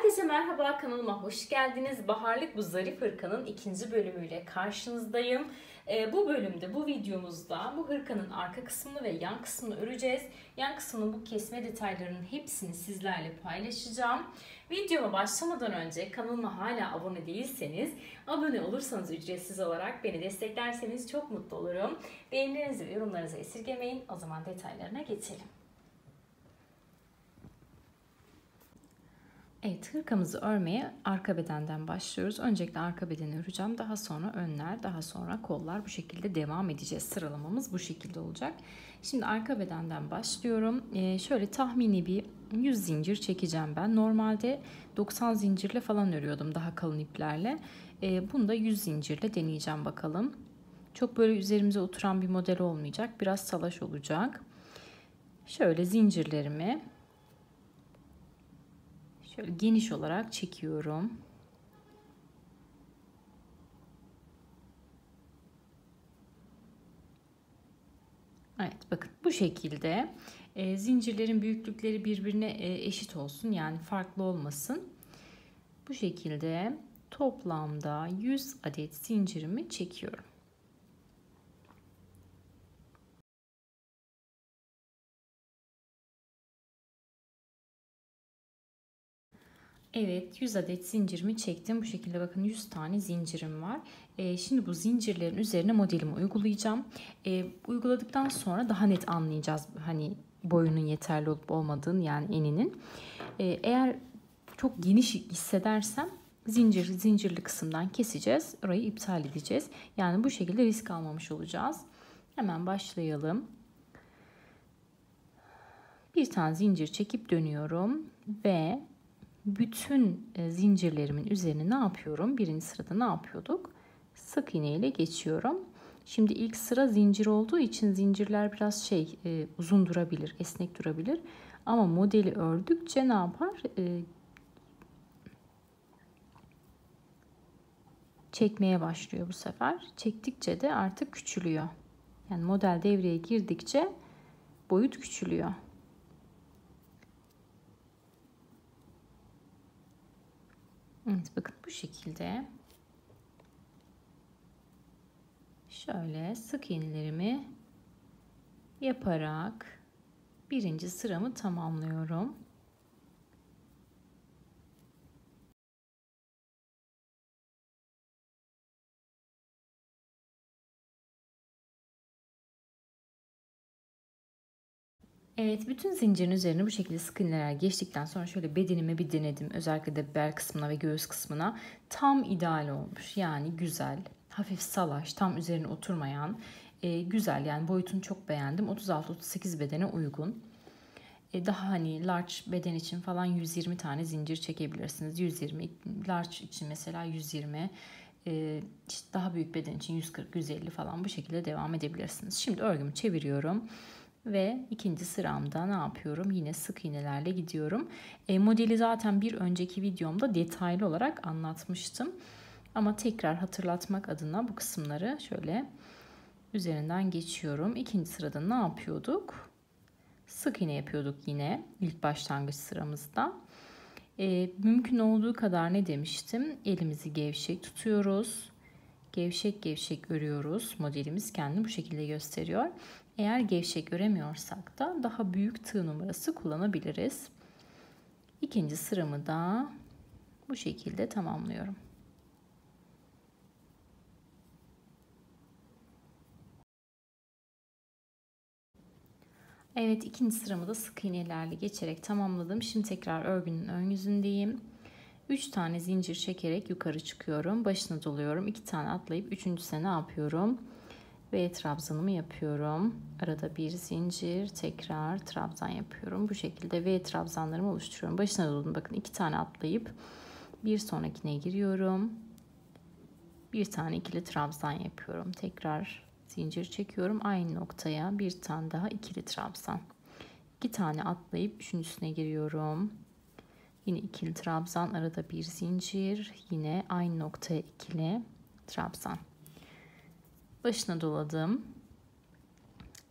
Herkese merhaba, kanalıma hoş geldiniz. Baharlık bu zarif hırkanın ikinci bölümüyle karşınızdayım. Bu bölümde, bu videomuzda bu hırkanın arka kısmını ve yan kısmını öreceğiz. Yan kısmının bu kesme detaylarının hepsini sizlerle paylaşacağım. Videoma başlamadan önce kanalıma hala abone değilseniz, abone olursanız ücretsiz olarak beni desteklerseniz çok mutlu olurum. Beğenilerinizi ve yorumlarınızı esirgemeyin. O zaman detaylarına geçelim. Evet, hırkamızı örmeye arka bedenden başlıyoruz. Öncelikle arka bedeni öreceğim. Daha sonra önler, daha sonra kollar. Bu şekilde devam edeceğiz. Sıralamamız bu şekilde olacak. Şimdi arka bedenden başlıyorum. Şöyle tahmini bir 100 zincir çekeceğim ben. Normalde 90 zincirle falan örüyordum, daha kalın iplerle. Bunu da 100 zincirle deneyeceğim bakalım. Çok böyle üzerimize oturan bir model olmayacak. Biraz salaş olacak. Şöyle zincirlerimi şöyle geniş olarak çekiyorum. Evet, bakın bu şekilde zincirlerin büyüklükleri birbirine eşit olsun, yani farklı olmasın. Bu şekilde toplamda 100 adet zincirimi çekiyorum. Evet, 100 adet zincirimi çektim. Bu şekilde bakın 100 tane zincirim var. Şimdi bu zincirlerin üzerine modelimi uygulayacağım. Uyguladıktan sonra daha net anlayacağız hani boyunun yeterli olup olmadığını, yani eninin. Eğer çok geniş hissedersem zincirli kısımdan keseceğiz. Orayı iptal edeceğiz. Yani bu şekilde risk almamış olacağız. Hemen başlayalım. Bir tane zincir çekip dönüyorum ve bütün zincirlerimin üzerine ne yapıyorum? Birinci sırada ne yapıyorduk? Sık iğne ile geçiyorum. Şimdi ilk sıra zincir olduğu için zincirler biraz uzun durabilir, esnek durabilir. Ama modeli ördükçe ne yapar? Çekmeye başlıyor bu sefer. Çektikçe de artık küçülüyor. Yani model devreye girdikçe boyut küçülüyor. Evet, bakın bu şekilde şöyle sık iğnelerimi yaparak birinci sıramı tamamlıyorum. Evet, bütün zincirin üzerine bu şekilde sık iğneler geçtikten sonra şöyle bedenime bir denedim. Özellikle de bel kısmına ve göğüs kısmına tam ideal olmuş. Yani güzel, hafif salaş, tam üzerine oturmayan, güzel, yani boyutunu çok beğendim. 36-38 bedene uygun. Daha hani large beden için falan 120 tane zincir çekebilirsiniz. 120, large için mesela 120, işte daha büyük beden için 140-150 falan, bu şekilde devam edebilirsiniz. Şimdi örgümü çeviriyorum. Ve ikinci sıramda ne yapıyorum? Yine sık iğnelerle gidiyorum. Modeli zaten bir önceki videomda detaylı olarak anlatmıştım. Ama tekrar hatırlatmak adına bu kısımları şöyle üzerinden geçiyorum. İkinci sırada ne yapıyorduk? Sık iğne yapıyorduk yine ilk başlangıç sıramızda. Mümkün olduğu kadar ne demiştim? Elimizi gevşek tutuyoruz. Gevşek gevşek örüyoruz. Modelimiz kendini bu şekilde gösteriyor. Eğer gevşek öremiyorsak da daha büyük tığ numarası kullanabiliriz. İkinci sıramı da bu şekilde tamamlıyorum. Evet, ikinci sıramı da sık iğnelerle geçerek tamamladım. Şimdi tekrar örgünün ön yüzündeyim. 3 tane zincir çekerek yukarı çıkıyorum. Başına doluyorum. 2 tane atlayıp üçüncüsüne ne yapıyorum? Ve trabzanımı yapıyorum. Arada bir zincir, tekrar trabzan yapıyorum. Bu şekilde V trabzanlarımı oluşturuyorum. Başına doldum. Bakın 2 tane atlayıp bir sonrakine giriyorum. Bir tane ikili trabzan yapıyorum. Tekrar zincir çekiyorum. Aynı noktaya bir tane daha ikili trabzan. 2 tane atlayıp üçüncüsüne giriyorum. Yine ikili trabzan, arada bir zincir, yine aynı noktaya ikili trabzan. Başına doladım.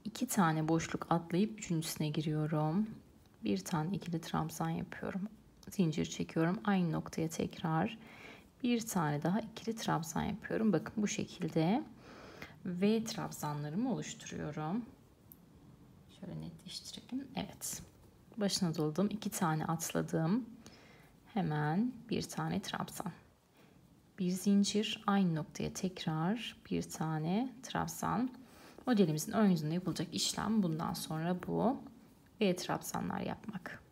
2 tane boşluk atlayıp üçüncüsüne giriyorum. Bir tane ikili trabzan yapıyorum. zincir çekiyorum. Aynı noktaya tekrar bir tane daha ikili trabzan yapıyorum. Bakın bu şekilde V trabzanlarımı oluşturuyorum. Şöyle netleştirelim. Evet. Başına doladım. 2 tane atladım. Hemen bir tane trabzan. Bir zincir, aynı noktaya tekrar bir tane trabzan. Modelimizin ön yüzünde yapılacak işlem bundan sonra bu. V trabzanlar yapmak.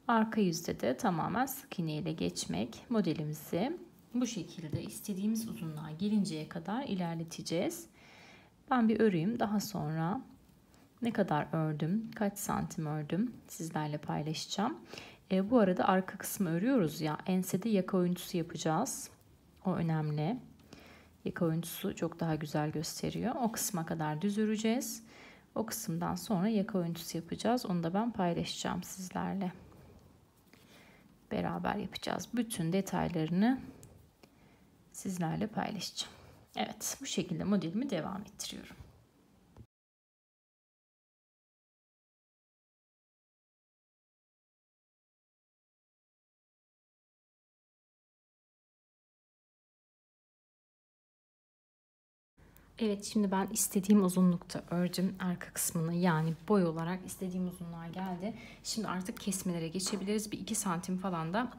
Arka yüzde de tamamen sık iğne ile geçmek. Modelimizi bu şekilde istediğimiz uzunluğa gelinceye kadar ilerleteceğiz. Ben bir öreyim. Daha sonra ne kadar ördüm, kaç santim ördüm sizlerle paylaşacağım. Bu arada arka kısmı örüyoruz ya, ensede yaka oyuntusu yapacağız. O önemli. Yaka oyuntusu çok daha güzel gösteriyor. O kısma kadar düz öreceğiz. O kısımdan sonra yaka oyuntusu yapacağız. Onu da ben paylaşacağım sizlerle. Beraber yapacağız. Bütün detaylarını sizlerle paylaşacağım. Evet, bu şekilde modelimi devam ettiriyorum. Evet, şimdi ben istediğim uzunlukta ördüm arka kısmını, yani boy olarak istediğim uzunluğa geldi. Şimdi artık kesmelere geçebiliriz. Bir 2 santim falan da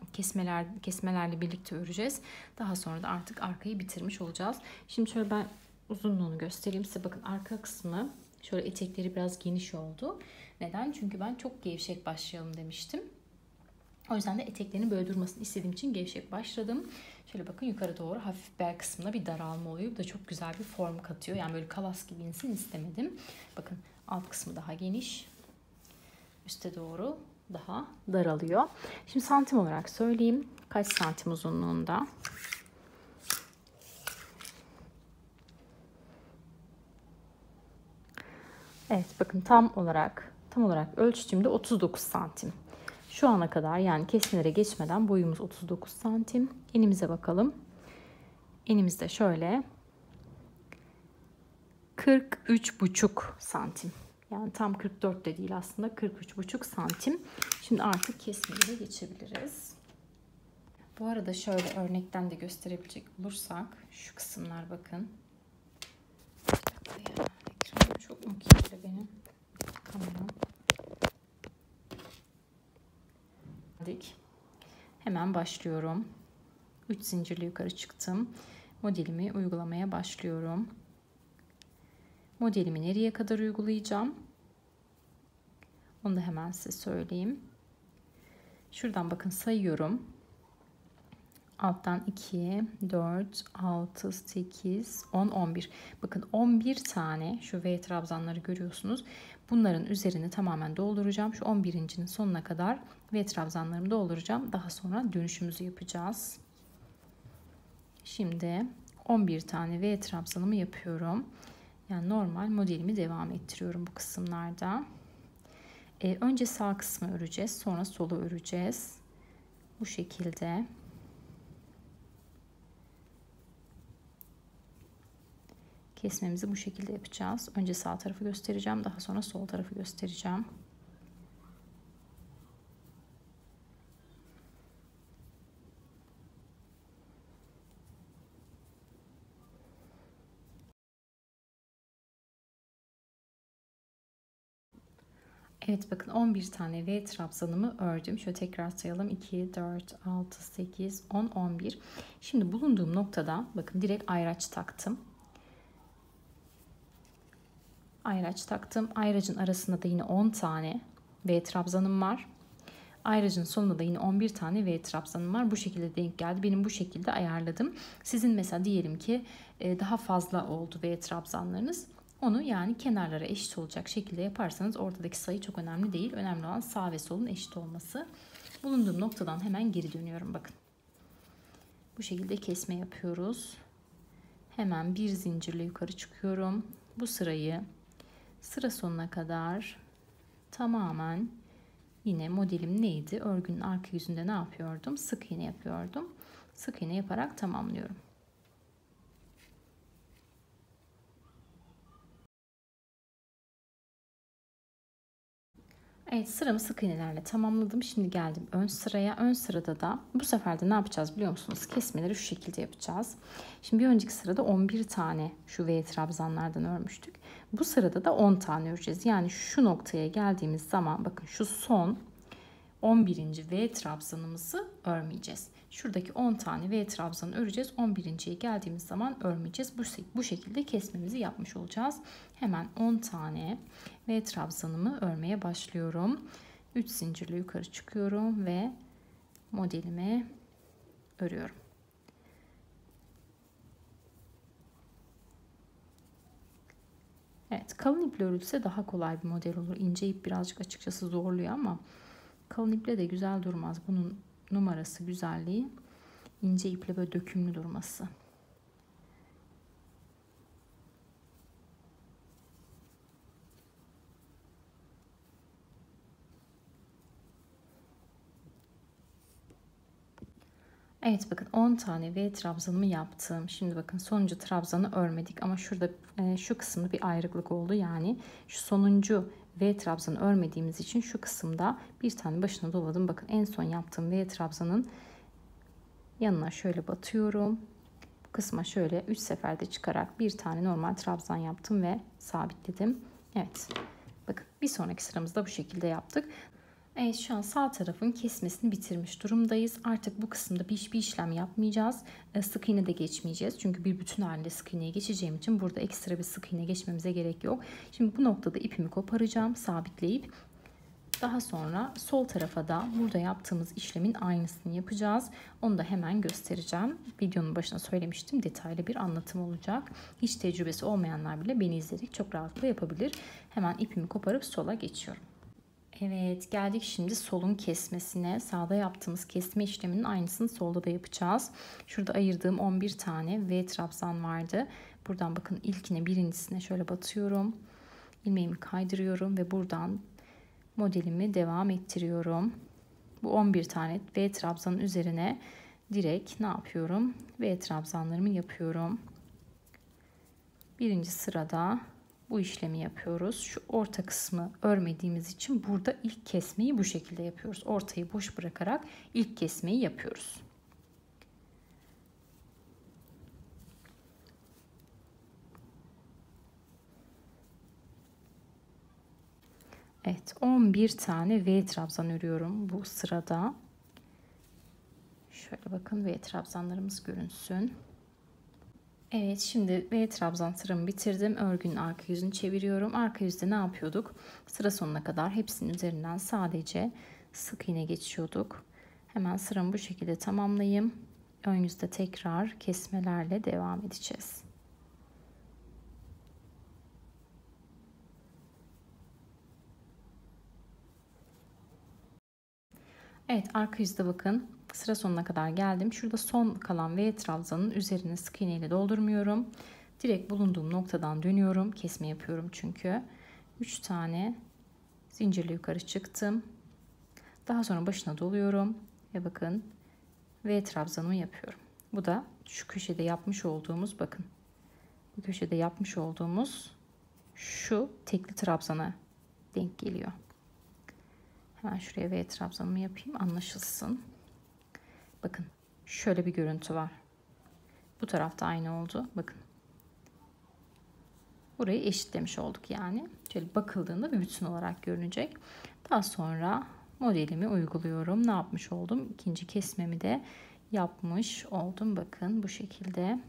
kesmelerle birlikte öreceğiz. Daha sonra da artık arkayı bitirmiş olacağız. Şimdi şöyle ben uzunluğunu göstereyim size. Bakın arka kısmı şöyle, etekleri biraz geniş oldu. Neden? Çünkü ben çok gevşek başlayalım demiştim. O yüzden de eteklerini böyle durmasını istediğim için gevşek başladım. Şöyle bakın, yukarı doğru hafif bel kısmında bir daralma oluyor. Bu da çok güzel bir form katıyor. Yani böyle kalas gibi insin istemedim. Bakın alt kısmı daha geniş. Üste doğru daha daralıyor. Şimdi santim olarak söyleyeyim. Kaç santim uzunluğunda? Evet, bakın tam olarak ölçtüğümde 39 santim. Şu ana kadar, yani kesmelere geçmeden boyumuz 39 santim. Enimize bakalım. Enimizde şöyle 43,5 santim. Yani tam 44 de değil aslında, 43,5 santim. Şimdi artık kesmelere geçebiliriz. Bu arada şöyle örnekten de gösterebilecek olursak şu kısımlar bakın. Ekranım çok mu kirli benim? Kameram. Hemen başlıyorum. 3 zincirle yukarı çıktım. Modelimi uygulamaya başlıyorum. Modelimi nereye kadar uygulayacağım? Onu da hemen size söyleyeyim. Şuradan bakın sayıyorum. Alttan 2, 4, 6, 8, 10, 11. Bakın 11 tane şu V trabzanları görüyorsunuz. Bunların üzerini tamamen dolduracağım. Şu 11.'nin sonuna kadar V trabzanlarımı dolduracağım. Daha sonra dönüşümüzü yapacağız. Şimdi 11 tane V trabzanımı yapıyorum. Yani normal modelimi devam ettiriyorum bu kısımlarda. Önce sağ kısmı öreceğiz. Sonra solu öreceğiz. Bu şekilde. Kesmemizi bu şekilde yapacağız. Önce sağ tarafı göstereceğim. Daha sonra sol tarafı göstereceğim. Evet, bakın 11 tane V trabzanımı ördüm. Şöyle tekrar sayalım. 2, 4, 6, 8, 10, 11. Şimdi bulunduğum noktada bakın direkt ayraç taktım. Ayraç taktım. Ayracın arasında da yine 10 tane V trabzanım var. Ayracın sonunda da yine 11 tane V trabzanım var. Bu şekilde denk geldi. Benim bu şekilde ayarladım. Sizin mesela diyelim ki daha fazla oldu V trabzanlarınız. Onu yani kenarlara eşit olacak şekilde yaparsanız ortadaki sayı çok önemli değil. Önemli olan sağ ve solun eşit olması. Bulunduğum noktadan hemen geri dönüyorum bakın. Bu şekilde kesme yapıyoruz. Hemen bir zincirle yukarı çıkıyorum. Bu sırayı sıra sonuna kadar tamamen yine modelim neydi? Örgünün arka yüzünde ne yapıyordum? Sık iğne yapıyordum. Sık iğne yaparak tamamlıyorum. Evet, sıramı sık iğnelerle tamamladım. Şimdi geldim ön sıraya. Ön sırada da bu sefer de ne yapacağız biliyor musunuz? Kesmeleri şu şekilde yapacağız. Şimdi bir önceki sırada 11 tane şu V trabzanlardan örmüştük. Bu sırada da 10 tane öreceğiz. Yani şu noktaya geldiğimiz zaman bakın şu son 11. V trabzanımızı örmeyeceğiz. Şuradaki 10 tane V trabzanı öreceğiz. 11.ye geldiğimiz zaman örmeyeceğiz. Bu şekilde kesmemizi yapmış olacağız. Hemen 10 tane V trabzanımı örmeye başlıyorum. 3 zincirle yukarı çıkıyorum ve modelimi örüyorum. Evet, kalın iple örülse daha kolay bir model olur. İnce ip birazcık açıkçası zorluyor ama kalın iple de güzel durmaz. Bunun numarası, güzelliği ince iple böyle dökümlü durması. Evet, bakın 10 tane V trabzanımı yaptım. Şimdi bakın sonuncu trabzanı örmedik ama şurada şu kısımda bir ayrıklık oldu. Yani şu sonuncu V trabzanı örmediğimiz için şu kısımda bir tane başına doladım. Bakın en son yaptığım V trabzanın yanına şöyle batıyorum. Bu kısma şöyle 3 seferde çıkarak bir tane normal trabzan yaptım ve sabitledim. Evet, bakın bir sonraki sıramızda bu şekilde yaptık. Evet, şu an sağ tarafın kesmesini bitirmiş durumdayız. Artık bu kısımda hiçbir işlem yapmayacağız. Sık iğne de geçmeyeceğiz. Çünkü bir bütün halinde sık iğneye geçeceğim için burada ekstra bir sık iğne geçmemize gerek yok. Şimdi bu noktada ipimi koparacağım, sabitleyip daha sonra sol tarafa da burada yaptığımız işlemin aynısını yapacağız. Onu da hemen göstereceğim. Videonun başına söylemiştim. Detaylı bir anlatım olacak. Hiç tecrübesi olmayanlar bile beni izleyerek çok rahatlıkla yapabilir. Hemen ipimi koparıp sola geçiyorum. Evet, geldik şimdi solun kesmesine. Sağda yaptığımız kesme işleminin aynısını solda da yapacağız. Şurada ayırdığım 11 tane V trabzan vardı. Buradan bakın ilkine, birincisine şöyle batıyorum. İlmeğimi kaydırıyorum ve buradan modelimi devam ettiriyorum. Bu 11 tane V trabzanın üzerine direkt ne yapıyorum? V trabzanlarımı yapıyorum. Birinci sırada bu işlemi yapıyoruz. Şu orta kısmı örmediğimiz için burada ilk kesmeyi bu şekilde yapıyoruz. Ortayı boş bırakarak ilk kesmeyi yapıyoruz. Evet, 11 tane V trabzan örüyorum bu sırada. Şöyle bakın, V trabzanlarımız görünsün. Evet, şimdi V trabzan sıramı bitirdim. Örgünün arka yüzünü çeviriyorum. Arka yüzde ne yapıyorduk? Sıra sonuna kadar hepsinin üzerinden sadece sık iğne geçiyorduk. Hemen sıramı bu şekilde tamamlayayım. Ön yüzde tekrar kesmelerle devam edeceğiz. Evet, arka yüzde bakın. Sıra sonuna kadar geldim. Şurada son kalan V trabzanın üzerine sık iğne ile doldurmuyorum. Direkt bulunduğum noktadan dönüyorum. Kesme yapıyorum çünkü. 3 tane zincirle yukarı çıktım. Daha sonra başına doluyorum ve bakın V trabzanımı yapıyorum. Bu da şu köşede yapmış olduğumuz, bakın bu köşede yapmış olduğumuz şu tekli trabzana denk geliyor. Hemen şuraya V trabzanımı yapayım, anlaşılsın. Bakın şöyle bir görüntü var. Bu tarafta aynı oldu. Bakın. Burayı eşitlemiş olduk yani. Şöyle bakıldığında bir bütün olarak görünecek. Daha sonra modelimi uyguluyorum. Ne yapmış oldum? İkinci kesmemi de yapmış oldum. Bakın bu şekilde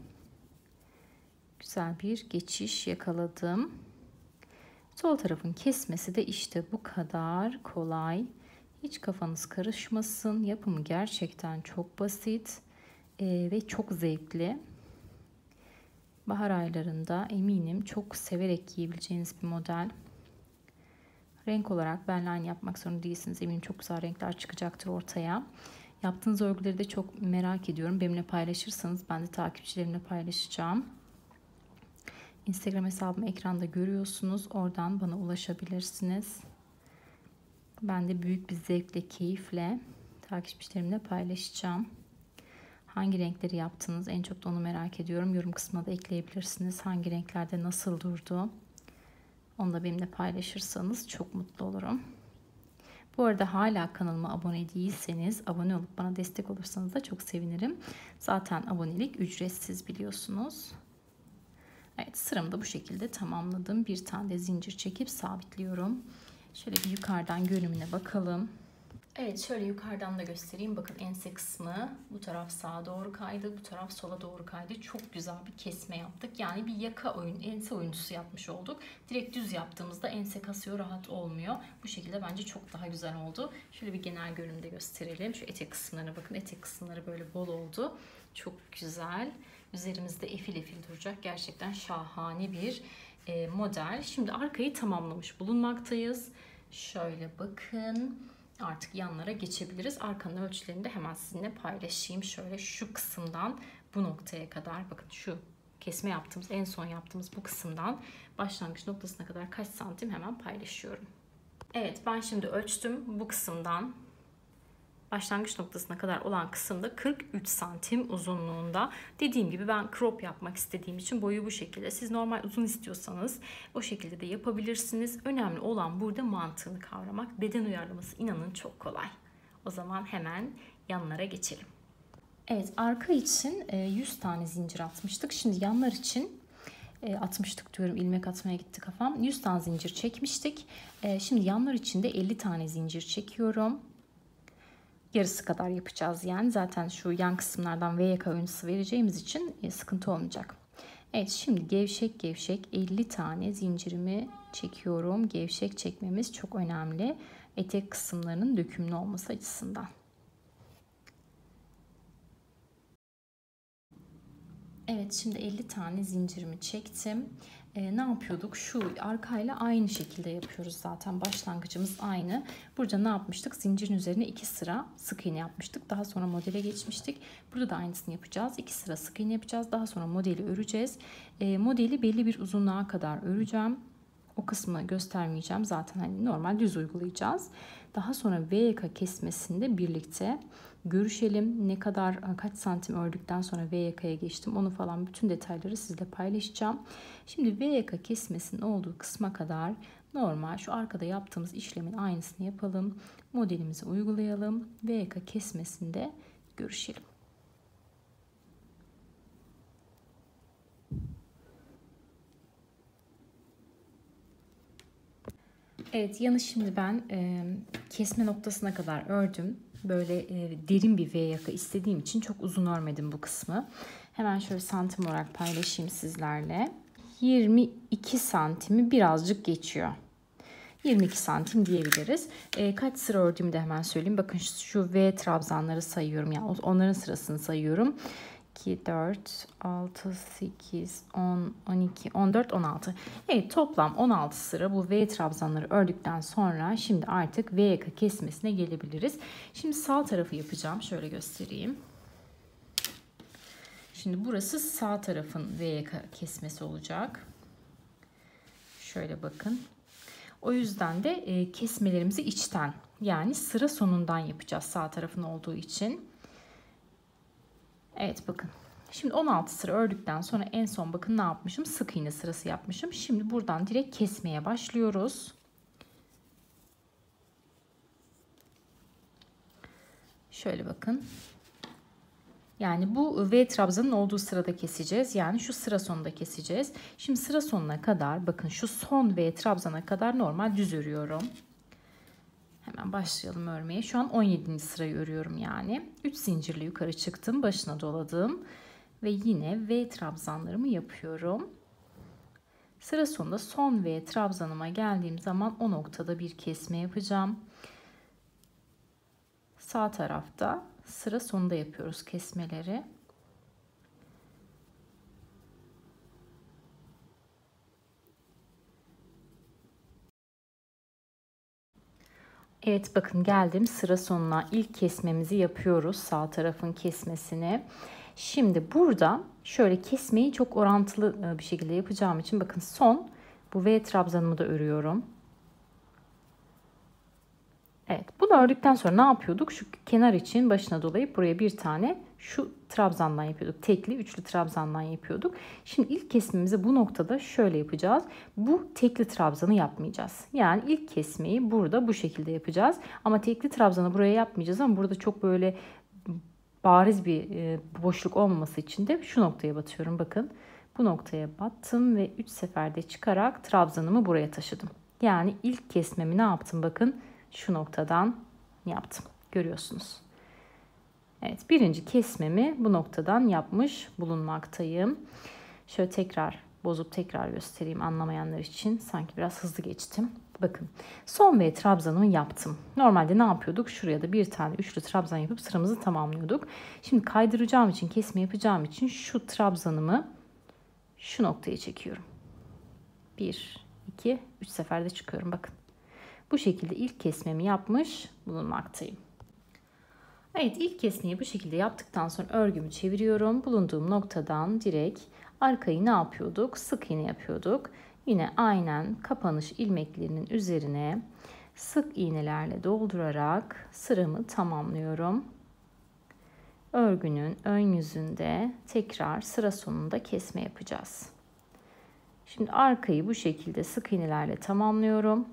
güzel bir geçiş yakaladım. Sol tarafın kesmesi de işte bu kadar kolay. Hiç kafanız karışmasın. Yapımı gerçekten çok basit ve çok zevkli. Bahar aylarında eminim çok severek giyebileceğiniz bir model. Renk olarak benle aynı yapmak zorunda değilsiniz. Eminim çok güzel renkler çıkacaktır ortaya. Yaptığınız örgüleri de çok merak ediyorum. Benimle paylaşırsanız ben de takipçilerimle paylaşacağım. Instagram hesabımı ekranda görüyorsunuz. Oradan bana ulaşabilirsiniz. Ben de büyük bir zevkle, keyifle takipçilerimle paylaşacağım. Hangi renkleri yaptınız? En çok da onu merak ediyorum. Yorum kısmına da ekleyebilirsiniz. Hangi renklerde nasıl durdu? Onu da benimle paylaşırsanız çok mutlu olurum. Bu arada hala kanalıma abone değilseniz abone olup bana destek olursanız da çok sevinirim. Zaten abonelik ücretsiz biliyorsunuz. Evet, sıramı da bu şekilde tamamladım. Bir tane de zincir çekip sabitliyorum. Şöyle bir yukarıdan görünümüne bakalım. Evet, şöyle yukarıdan da göstereyim. Bakın ense kısmı bu taraf sağa doğru kaydı, bu taraf sola doğru kaydı. Çok güzel bir kesme yaptık. Yani bir ense oyuntusu yapmış olduk. Direkt düz yaptığımızda ense kasıyor, rahat olmuyor. Bu şekilde bence çok daha güzel oldu. Şöyle bir genel görünümde gösterelim. Şu etek kısımlarına bakın. Etek kısımları böyle bol oldu. Çok güzel. Üzerimizde efil efil duracak. Gerçekten şahane bir model. Şimdi arkayı tamamlamış bulunmaktayız. Şöyle bakın. Artık yanlara geçebiliriz. Arkanın ölçülerini de hemen sizinle paylaşayım. Şöyle şu kısımdan bu noktaya kadar, bakın şu kesme yaptığımız, en son yaptığımız bu kısımdan başlangıç noktasına kadar kaç santim hemen paylaşıyorum. Evet, ben şimdi ölçtüm. Bu kısımdan başlangıç noktasına kadar olan kısımda 43 santim uzunluğunda. Dediğim gibi ben crop yapmak istediğim için boyu bu şekilde. Siz normal uzun istiyorsanız o şekilde de yapabilirsiniz. Önemli olan burada mantığını kavramak. Beden uyarlaması inanın çok kolay. O zaman hemen yanlara geçelim. Evet, arka için 100 tane zincir atmıştık. Şimdi yanlar için atmıştık diyorum, ilmek atmaya gitti kafam. 100 tane zincir çekmiştik. Şimdi yanlar için de 50 tane zincir çekiyorum. Yarısı kadar yapacağız yani. Zaten şu yan kısımlardan V yaka örüntüsü vereceğimiz için sıkıntı olmayacak. Evet, şimdi gevşek gevşek 50 tane zincirimi çekiyorum. Gevşek çekmemiz çok önemli. Etek kısımlarının dökümlü olması açısından. Evet, şimdi 50 tane zincirimi çektim. Ne yapıyorduk? Şu arkayla aynı şekilde yapıyoruz zaten. Başlangıcımız aynı. Burada ne yapmıştık? Zincirin üzerine 2 sıra sık iğne yapmıştık. Daha sonra modele geçmiştik. Burada da aynısını yapacağız. 2 sıra sık iğne yapacağız. Daha sonra modeli öreceğiz. Modeli belli bir uzunluğa kadar öreceğim. O kısmı göstermeyeceğim. Zaten hani normal düz uygulayacağız. Daha sonra V yaka kesmesinde birlikte görüşelim. Ne kadar, kaç santim ördükten sonra V yakaya geçtim, onu falan bütün detayları sizle paylaşacağım. Şimdi V yaka kesmesinin olduğu kısma kadar normal şu arkada yaptığımız işlemin aynısını yapalım. Modelimizi uygulayalım. V yaka kesmesinde görüşelim. Evet, yanı şimdi ben kesme noktasına kadar ördüm. Böyle derin bir V yaka istediğim için çok uzun örmedim bu kısmı. Hemen şöyle santim olarak paylaşayım sizlerle. 22 santimi birazcık geçiyor. 22 santim diyebiliriz. Kaç sıra ördüğümü de hemen söyleyeyim. Bakın şu V trabzanları sayıyorum. Yani onların sırasını sayıyorum. 2, 4, 6, 8, 10, 12, 14, 16. Evet, toplam 16 sıra bu V trabzanları ördükten sonra şimdi artık V yaka kesmesine gelebiliriz. Şimdi sağ tarafı yapacağım. Şöyle göstereyim. Şimdi burası sağ tarafın V yaka kesmesi olacak. Şöyle bakın. O yüzden de kesmelerimizi içten, yani sıra sonundan yapacağız sağ tarafın olduğu için. Evet, bakın. Şimdi 16 sıra ördükten sonra en son bakın ne yapmışım? Sık iğne sırası yapmışım. Şimdi buradan direkt kesmeye başlıyoruz. Şöyle bakın. Yani bu V trabzanın olduğu sırada keseceğiz. Yani şu sıra sonunda keseceğiz. Şimdi sıra sonuna kadar bakın şu son V trabzana kadar normal düz örüyorum. Hemen başlayalım örmeye. Şu an 17. sırayı örüyorum yani. 3 zincirle yukarı çıktım. Başına doladım. Ve yine V trabzanlarımı yapıyorum. Sıra sonunda son V trabzanıma geldiğim zaman o noktada bir kesme yapacağım. Sağ tarafta sıra sonunda yapıyoruz kesmeleri. Evet, bakın geldim sıra sonuna. İlk kesmemizi yapıyoruz, sağ tarafın kesmesini. Şimdi burada şöyle kesmeyi çok orantılı bir şekilde yapacağım için bakın son bu V trabzanımı da örüyorum. Evet, bunu ördükten sonra ne yapıyorduk? Şu kenar için başına dolayıp buraya bir tane şu trabzandan yapıyorduk. Tekli, üçlü trabzandan yapıyorduk. Şimdi ilk kesmemizi bu noktada şöyle yapacağız. Bu tekli trabzanı yapmayacağız. Yani ilk kesmeyi burada bu şekilde yapacağız. Ama tekli trabzanı buraya yapmayacağız ama burada çok böyle bariz bir boşluk olmaması için de şu noktaya batıyorum. Bakın bu noktaya battım ve 3 seferde çıkarak trabzanımı buraya taşıdım. Yani ilk kesmemi ne yaptım? Bakın şu noktadan yaptım. Görüyorsunuz. Evet, birinci kesmemi bu noktadan yapmış bulunmaktayım. Şöyle tekrar bozup tekrar göstereyim anlamayanlar için. Sanki biraz hızlı geçtim. Bakın son V trabzanımı yaptım. Normalde ne yapıyorduk? Şuraya da bir tane üçlü trabzan yapıp sıramızı tamamlıyorduk. Şimdi kaydıracağım için, kesme yapacağım için şu trabzanımı şu noktaya çekiyorum. 1, 2, 3 seferde çıkıyorum. Bakın. Bu şekilde ilk kesmemi yapmış bulunmaktayım. Evet, ilk kesmeyi bu şekilde yaptıktan sonra örgümü çeviriyorum. Bulunduğum noktadan direkt arkayı ne yapıyorduk? Sık iğne yapıyorduk. Yine aynen kapanış ilmeklerinin üzerine sık iğnelerle doldurarak sıramı tamamlıyorum. Örgünün ön yüzünde tekrar sıra sonunda kesme yapacağız. Şimdi arkayı bu şekilde sık iğnelerle tamamlıyorum.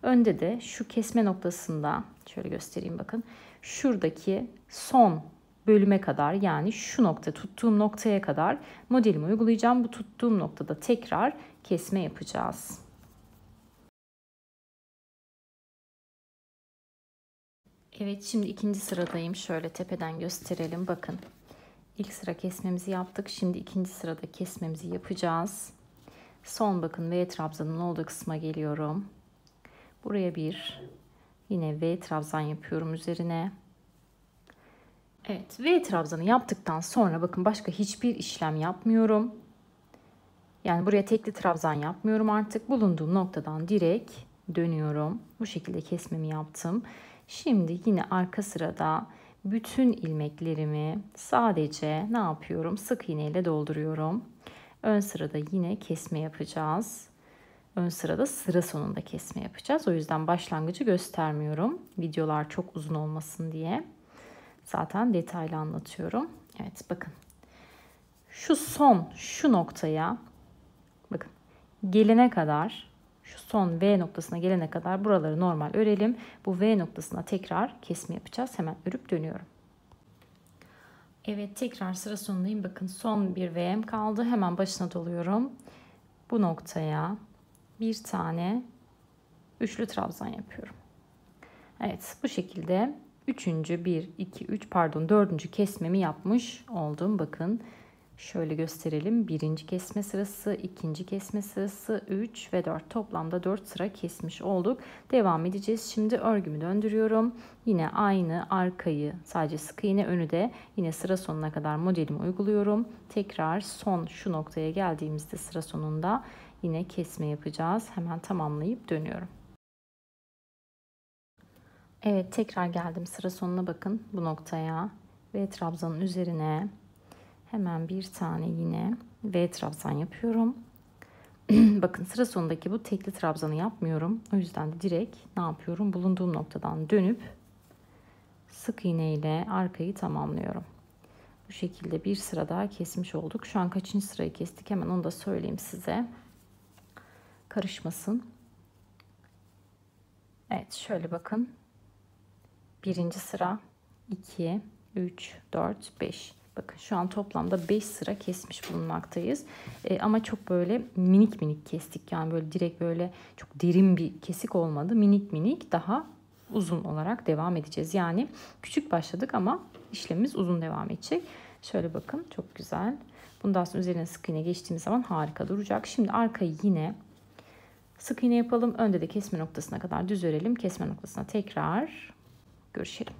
Önde de şu kesme noktasında şöyle göstereyim bakın. Şuradaki son bölüme kadar yani şu nokta tuttuğum noktaya kadar modelimi uygulayacağım. Bu tuttuğum noktada tekrar kesme yapacağız. Evet, şimdi ikinci sıradayım. Şöyle tepeden gösterelim. Bakın. İlk sıra kesmemizi yaptık. Şimdi ikinci sırada kesmemizi yapacağız. Son bakın V trabzanın olduğu kısma geliyorum. Buraya bir yine V trabzan yapıyorum üzerine. Evet, V trabzanı yaptıktan sonra bakın başka hiçbir işlem yapmıyorum. Yani buraya tekli trabzan yapmıyorum artık. Bulunduğum noktadan direkt dönüyorum. Bu şekilde kesmemi yaptım. Şimdi yine arka sırada bütün ilmeklerimi sadece ne yapıyorum? Sık iğne ile dolduruyorum. Ön sırada yine kesme yapacağız. Ön sırada sıra sonunda kesme yapacağız. O yüzden başlangıcı göstermiyorum. Videolar çok uzun olmasın diye. Zaten detaylı anlatıyorum. Evet, bakın. Şu noktaya bakın gelene kadar, şu son V noktasına gelene kadar buraları normal örelim. Bu V noktasına tekrar kesme yapacağız. Hemen örüp dönüyorum. Evet, tekrar sıra sonundayım. Bakın son bir V'm kaldı. Hemen başına doluyorum. Bu noktaya bir tane üçlü trabzan yapıyorum. Evet, bu şekilde dördüncü kesmemi yapmış oldum. Bakın şöyle gösterelim. Birinci kesme sırası, ikinci kesme sırası, 3 ve 4. Toplamda 4 sıra kesmiş olduk. Devam edeceğiz. Şimdi örgümü döndürüyorum. Yine aynı arkayı sadece sık iğne, önü de yine sıra sonuna kadar modelimi uyguluyorum. Tekrar son şu noktaya geldiğimizde sıra sonunda yine kesme yapacağız. Hemen tamamlayıp dönüyorum. Evet, tekrar geldim sıra sonuna, bakın bu noktaya ve trabzanın üzerine hemen bir tane yine V trabzan yapıyorum. Bakın sıra sonundaki bu tekli trabzanı yapmıyorum. O yüzden de direkt ne yapıyorum? Bulunduğum noktadan dönüp sık iğne ile arkayı tamamlıyorum. Bu şekilde bir sıra daha kesmiş olduk. Şu an kaçıncı sırayı kestik? Hemen onu da söyleyeyim size. Karışmasın. Evet, şöyle bakın. Birinci sıra, 2, 3, 4, 5. Bakın şu an toplamda 5 sıra kesmiş bulunmaktayız. Ama çok böyle minik minik kestik. Yani böyle direkt böyle çok derin bir kesik olmadı. Minik minik daha uzun olarak devam edeceğiz. Yani küçük başladık ama işlemimiz uzun devam edecek. Şöyle bakın, çok güzel. Bundan sonra üzerine sık iğne geçtiğimiz zaman harika duracak. Şimdi arkayı yine sık iğne yapalım. Önde de kesme noktasına kadar düz örelim. Kesme noktasına tekrar görüşelim.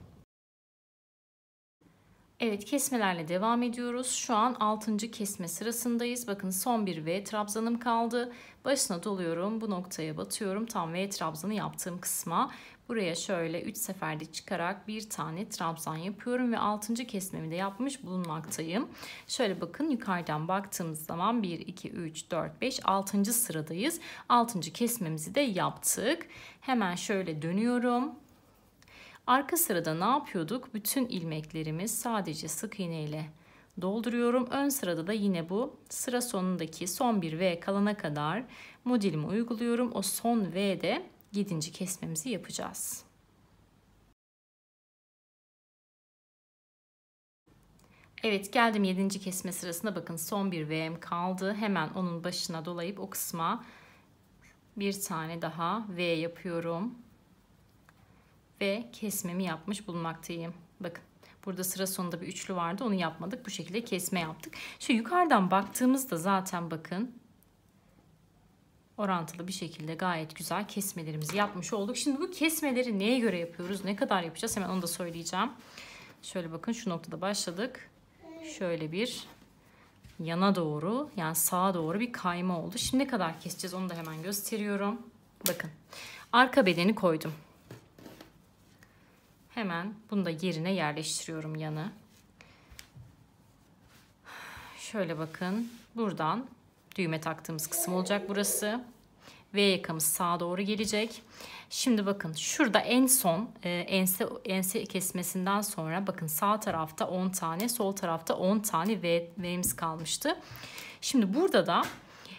Evet, kesmelerle devam ediyoruz. Şu an 6. kesme sırasındayız. Bakın son bir V trabzanım kaldı. Başına doluyorum. Bu noktaya batıyorum. Tam V trabzanı yaptığım kısma. Buraya şöyle 3 seferde çıkarak bir tane trabzan yapıyorum ve 6. kesmemi de yapmış bulunmaktayım. Şöyle bakın, yukarıdan baktığımız zaman 1, 2, 3, 4, 5, 6. sıradayız. 6. kesmemizi de yaptık. Hemen şöyle dönüyorum. Arka sırada ne yapıyorduk? Bütün ilmeklerimiz sadece sık iğne ile dolduruyorum. Ön sırada da yine bu sıra sonundaki son bir V kalana kadar modelimi uyguluyorum. O son V'de 7. kesmemizi yapacağız. Evet, geldim 7. kesme sırasına. Bakın son bir V'm kaldı. Hemen onun başına dolayıp o kısma bir tane daha V yapıyorum. Ve kesmemi yapmış bulunmaktayım. Bakın burada sıra sonunda bir üçlü vardı, onu yapmadık. Bu şekilde kesme yaptık. Şu yukarıdan baktığımızda zaten bakın orantılı bir şekilde gayet güzel kesmelerimizi yapmış olduk. Şimdi bu kesmeleri neye göre yapıyoruz? Ne kadar yapacağız? Hemen onu da söyleyeceğim. Şöyle bakın, şu noktada başladık. Şöyle bir yana doğru, yani sağa doğru bir kayma oldu. Şimdi ne kadar keseceğiz onu da hemen gösteriyorum. Bakın arka bedeni koydum. Hemen bunu da yerine yerleştiriyorum, yanı. Şöyle bakın, buradan düğme taktığımız kısım olacak burası. V yakamız sağa doğru gelecek. Şimdi bakın şurada en son ense kesmesinden sonra bakın sağ tarafta 10 tane, sol tarafta 10 tane V'miz kalmıştı. Şimdi burada da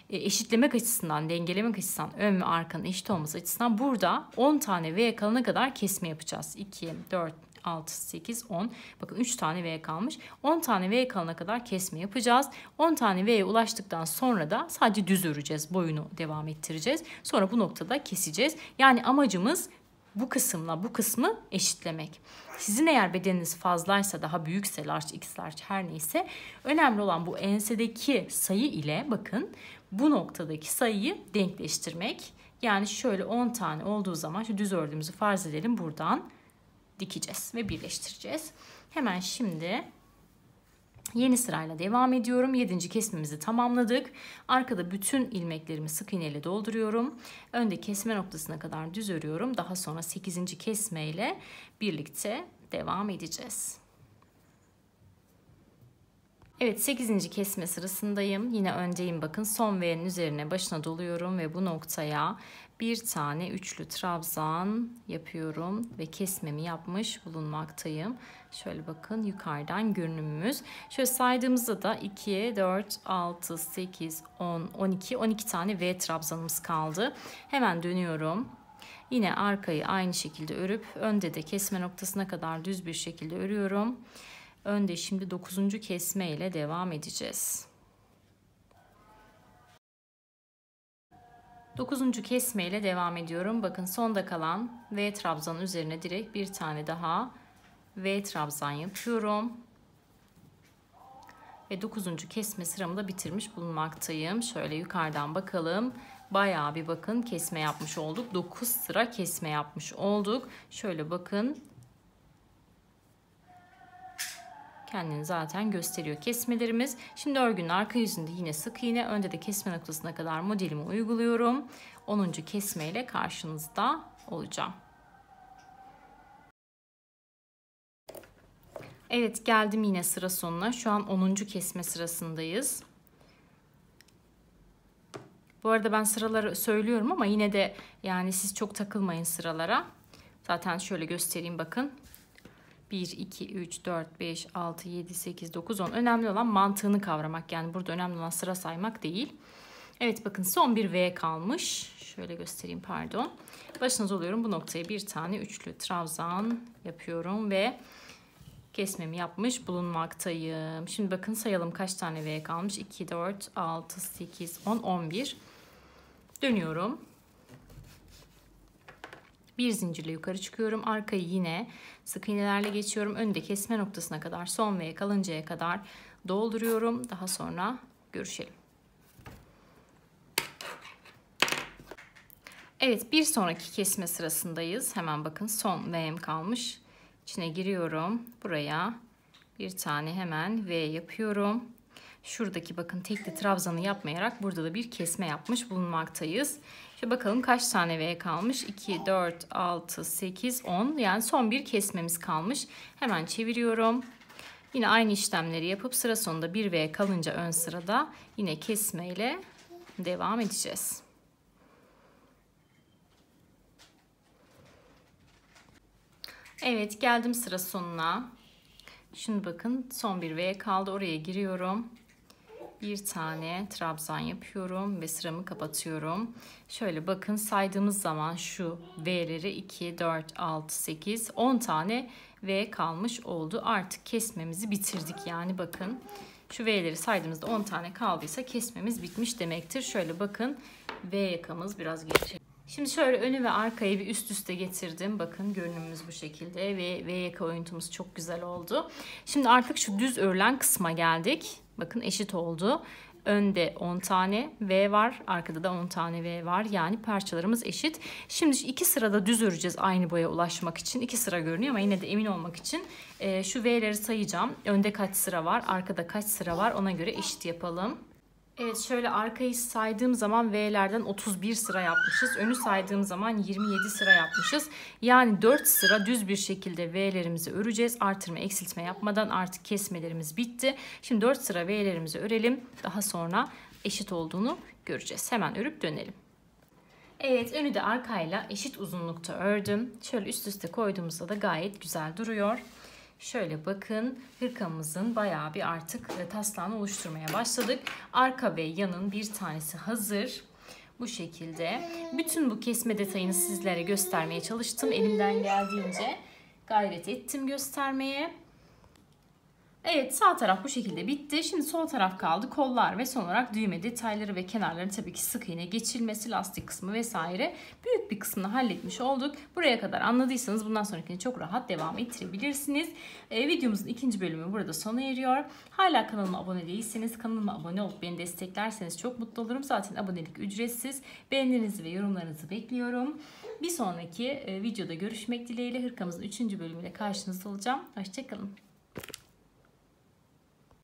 eşitlemek açısından, dengelemek açısından, ön ve arkanın eşit olması açısından burada 10 tane V kalana kadar kesme yapacağız. 2, 4, 6, 8, 10. Bakın 3 tane V kalmış. 10 tane V kalana kadar kesme yapacağız. 10 tane V'ye ulaştıktan sonra da sadece düz öreceğiz. Boyunu devam ettireceğiz. Sonra bu noktada keseceğiz. Yani amacımız bu kısımla bu kısmı eşitlemek. Sizin eğer bedeniniz fazlaysa, daha büyükse, large, x large her neyse, önemli olan bu ensedeki sayı ile bakın bu noktadaki sayıyı denkleştirmek. Yani şöyle 10 tane olduğu zaman şu düz ördüğümüzü farz edelim, buradan dikeceğiz ve birleştireceğiz. Hemen şimdi yeni sırayla devam ediyorum. 7. kesmemizi tamamladık. Arkada bütün ilmeklerimi sık iğne ile dolduruyorum. Önde kesme noktasına kadar düz örüyorum. Daha sonra 8. kesme ile birlikte devam edeceğiz. Evet, 8. kesme sırasındayım. Yine öndeyim, bakın. Son V'nin üzerine başına doluyorum ve bu noktaya bir tane üçlü trabzan yapıyorum ve kesmemi yapmış bulunmaktayım. Şöyle bakın, yukarıdan görünümümüz. Şöyle saydığımızda da 2, 4, 6, 8, 10, 12, 12 tane V trabzanımız kaldı. Hemen dönüyorum. Yine arkayı aynı şekilde örüp önde de kesme noktasına kadar düz bir şekilde örüyorum. Önde şimdi 9. kesme ile devam edeceğiz. 9. kesme ile devam ediyorum. Bakın sonda kalan V trabzanın üzerine direkt bir tane daha V trabzan yapıyorum. Ve 9. kesme sıramı da bitirmiş bulunmaktayım. Şöyle yukarıdan bakalım. Bayağı bir bakın kesme yapmış olduk. 9 sıra kesme yapmış olduk. Şöyle bakın. Kendini zaten gösteriyor kesmelerimiz. Şimdi örgünün arka yüzünde yine sık iğne, önde de kesme noktasına kadar modelimi uyguluyorum. 10. kesme ile karşınızda olacağım. Evet, geldim yine sıra sonuna. Şu an 10. kesme sırasındayız. Bu arada ben sıraları söylüyorum ama yine de yani siz çok takılmayın sıralara. Zaten şöyle göstereyim, bakın. 1, 2, 3, 4, 5, 6, 7, 8, 9, 10. Önemli olan mantığını kavramak. Yani burada önemli olan sıra saymak değil. Evet, bakın son bir V kalmış. Şöyle göstereyim, pardon. Başına doluyorum. Bu noktaya bir tane üçlü trabzan yapıyorum ve kesmemi yapmış bulunmaktayım. Şimdi bakın sayalım kaç tane V kalmış. 2, 4, 6, 8, 10, 11. Dönüyorum. Bir zincirle yukarı çıkıyorum. Arkayı yine sık iğnelerle geçiyorum. Önde kesme noktasına kadar, son V kalıncaya kadar dolduruyorum. Daha sonra görüşelim. Evet, bir sonraki kesme sırasındayız. Hemen bakın son V'm kalmış. İçine giriyorum. Buraya bir tane hemen V yapıyorum. Şuradaki bakın tekli trabzanı yapmayarak burada da bir kesme yapmış bulunmaktayız. Şimdi bakalım kaç tane V kalmış? 2, 4, 6, 8, 10. Yani son bir kesmemiz kalmış. Hemen çeviriyorum. Yine aynı işlemleri yapıp sıra sonunda bir V kalınca ön sırada yine kesme ile devam edeceğiz. Evet, geldim sıra sonuna. Şimdi bakın, son bir V kaldı. Oraya giriyorum. Bir tane trabzan yapıyorum ve sıramı kapatıyorum. Şöyle bakın, saydığımız zaman şu V'leri 2, 4, 6, 8, 10 tane V kalmış oldu. Artık kesmemizi bitirdik. Yani bakın, şu V'leri saydığımızda 10 tane kaldıysa kesmemiz bitmiş demektir. Şöyle bakın, V yakamız biraz geçelim. Şimdi şöyle önü ve arkayı bir üst üste getirdim. Bakın, görünümümüz bu şekilde ve V yaka oyuntumuz çok güzel oldu. Şimdi artık şu düz örülen kısma geldik. Bakın, eşit oldu. Önde 10 tane V var. Arkada da 10 tane V var. Yani parçalarımız eşit. Şimdi iki sırada düz öreceğiz aynı boya ulaşmak için. 2 sıra görünüyor ama yine de emin olmak için şu V'leri sayacağım. Önde kaç sıra var, arkada kaç sıra var, ona göre eşit yapalım. Evet, şöyle arkayı saydığım zaman V'lerden 31 sıra yapmışız. Önü saydığım zaman 27 sıra yapmışız. Yani 4 sıra düz bir şekilde V'lerimizi öreceğiz. Artırma eksiltme yapmadan artık kesmelerimiz bitti. Şimdi 4 sıra V'lerimizi örelim. Daha sonra eşit olduğunu göreceğiz. Hemen örüp dönelim. Evet, önü de arkayla eşit uzunlukta ördüm. Şöyle üst üste koyduğumuzda da gayet güzel duruyor. Şöyle bakın, hırkamızın bayağı bir artık taslağını oluşturmaya başladık. Arka ve yanın bir tanesi hazır. Bu şekilde. Bütün bu kesme detayını sizlere göstermeye çalıştım. Elimden geldiğince gayret ettim göstermeye. Evet, sağ taraf bu şekilde bitti. Şimdi sol taraf kaldı. Kollar ve son olarak düğme detayları ve kenarların tabii ki sık iğne geçilmesi, lastik kısmı vesaire. Büyük bir kısmını halletmiş olduk. Buraya kadar anladıysanız bundan sonrakini çok rahat devam ettirebilirsiniz. Videomuzun ikinci bölümü burada sona eriyor. Hala kanalıma abone değilseniz kanalıma abone olup beni desteklerseniz çok mutlu olurum. Zaten abonelik ücretsiz. Beğenilerinizi ve yorumlarınızı bekliyorum. Bir sonraki videoda görüşmek dileğiyle, hırkamızın 3. bölümüyle karşınızda olacağım. Hoşçakalın.